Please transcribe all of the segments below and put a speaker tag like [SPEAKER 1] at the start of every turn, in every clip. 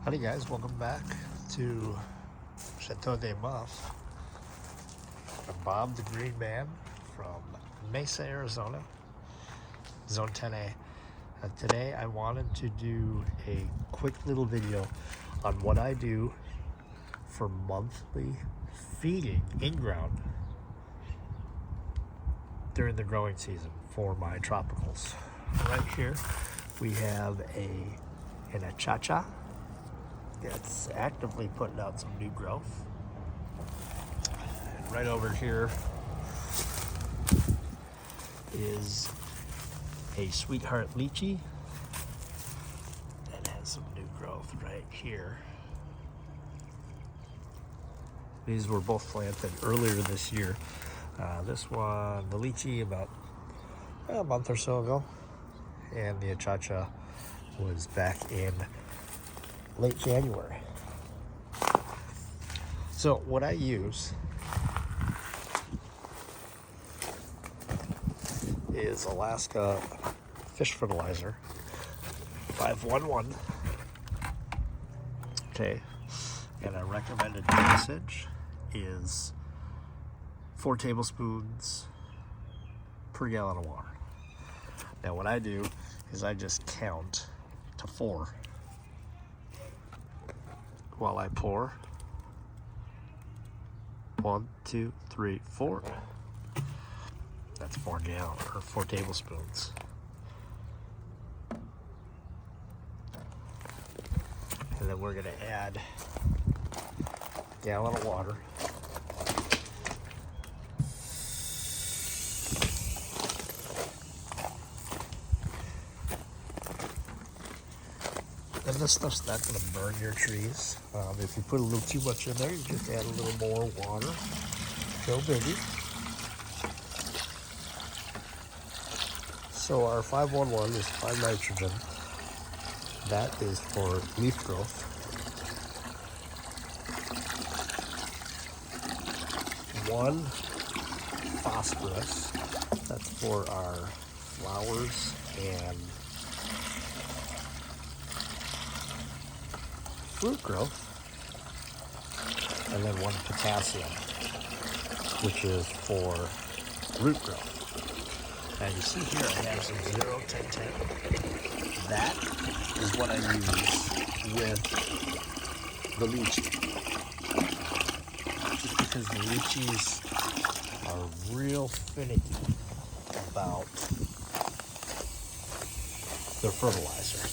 [SPEAKER 1] Howdy guys, welcome back to Chateau des Muffs. I'm Bob the Green Man from Mesa, Arizona, Zone 10A. Today I wanted to do a quick little video on what I do for monthly feeding in-ground during the growing season for my tropicals. Right here we have an achacha that's actively putting out some new growth. And right over here is a sweetheart lychee that has some new growth right here. These were both planted earlier this year. This one, the lychee, about a month or so ago, and the achacha was back in late January. So what I use is Alaska fish fertilizer 511. Okay, and a recommended dosage is 4 tablespoons per gallon of water. Now what I do is I just count to 4 while I pour. 1, 2, 3, 4. That's 4 gallons or 4 tablespoons. And then we're going to add a gallon of water. And this stuff's not going to burn your trees. If you put a little too much in there, you just add a little more water. No biggie. So our 511 is 5 nitrogen. That is for leaf growth. 1 phosphorus. That's for our flowers and fruit growth, and then 1 potassium, which is for root growth. Now you see here I have some 0, 10, 10. That is what I use with the lychee. Just because the lychees are real finicky about their fertilizer.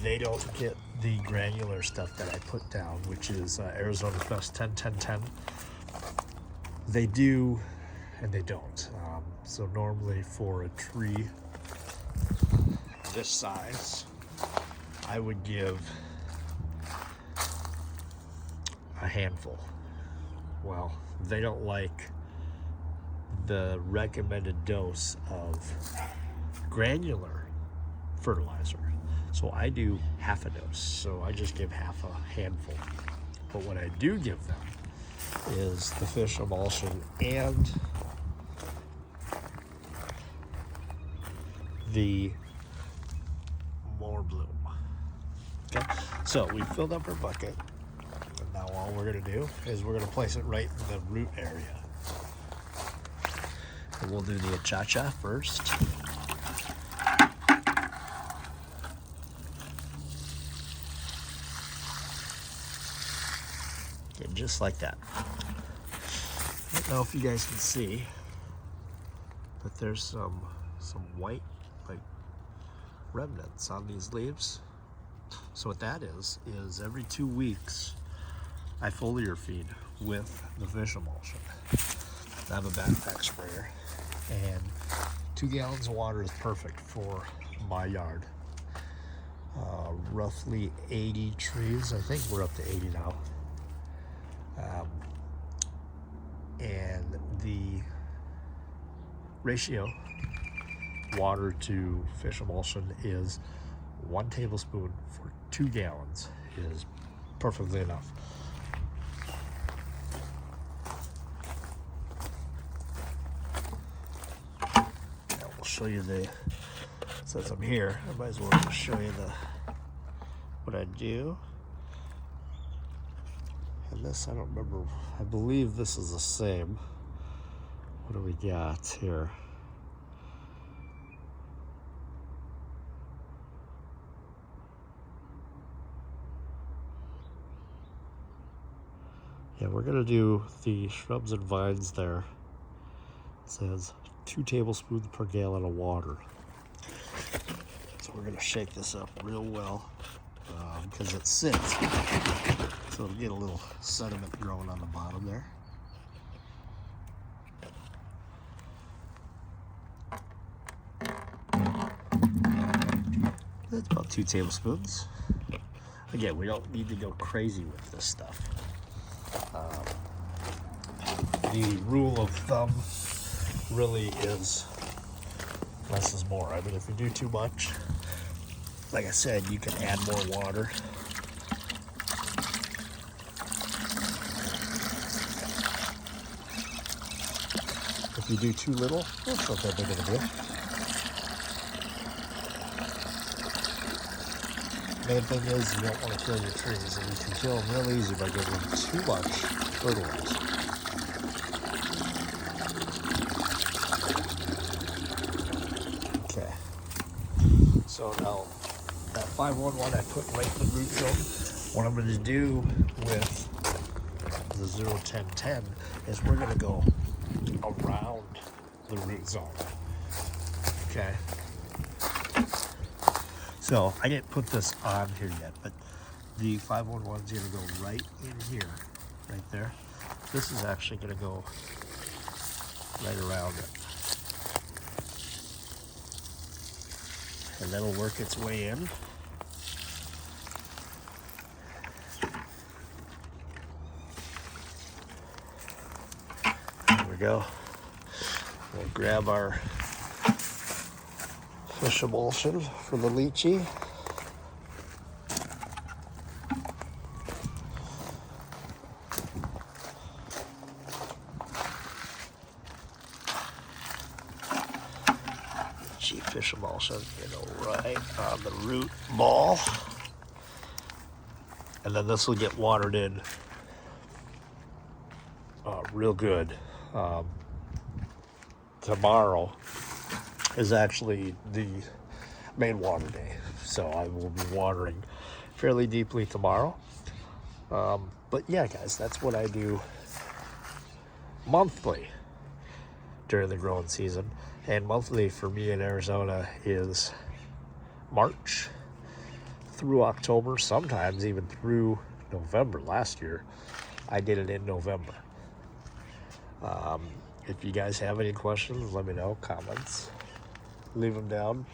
[SPEAKER 1] They don't get the granular stuff that I put down, which is Arizona Best 10, 10, 10. They do and they don't. So normally for a tree this size, I would give a handful. Well, they don't like the recommended dose of granular fertilizer. So I do half a dose. So I just give half a handful. But what I do give them is the fish emulsion and the morbloom. Okay, so we filled up our bucket, and now all we're going to do is we're going to place it right in the root area. And we'll do the achacha first. Okay, just like that. I don't know if you guys can see, but there's some white like remnants on these leaves. So what that is every 2 weeks I foliar feed with the fish emulsion. I have a backpack sprayer, and 2 gallons of water is perfect for my yard. Roughly 80 trees. I think we're up to 80 now. And the ratio water to fish emulsion is 1 tablespoon for 2 gallons is perfectly enough. Now we'll show you the, since I'm here, I might as well just show you the what I do. And this, I don't remember. I believe this is the same. What do we got here? Yeah, we're gonna do the shrubs and vines there. It says 2 tablespoons per gallon of water. So we're gonna shake this up real well because it sits. So it'll get a little sediment growing on the bottom there. That's about 2 tablespoons. Again, we don't need to go crazy with this stuff. The rule of thumb really is less is more. I mean, if you do too much, like I said, you can add more water. If you do too little, it's not that big of a deal. Main thing is you don't want to kill your trees, and you can kill them real easy by giving them too much fertilizer. Okay. So now that 511 I put right in the root zone. What I'm going to do with the 01010 is we're going to go around the root zone. Okay. So I didn't put this on here yet, but the 511 is going to go right in here, right there. This is actually going to go right around it. And that'll work its way in. There we go. We'll grab our fish emulsion for the lychee. Lychee fish emulsion, right on the root ball. And then this will get watered in real good. Tomorrow is actually the main water day, so I will be watering fairly deeply tomorrow. But yeah, guys, that's what I do monthly during the growing season. And monthly for me in Arizona is March through October, sometimes even through November. Last year I did it in November. If you guys have any questions, let me know. Comments, leave them down.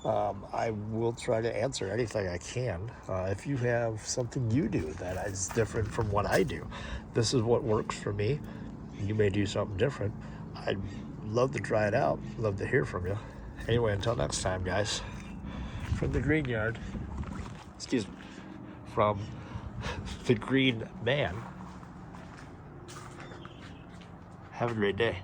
[SPEAKER 1] I will try to answer anything I can. If you have something you do that is different from what I do, this is what works for me. You may do something different. I'd love to try it out. Love to hear from you. Anyway, until next time, guys, from the Green Yard, excuse me, from the Green Man, have a great day.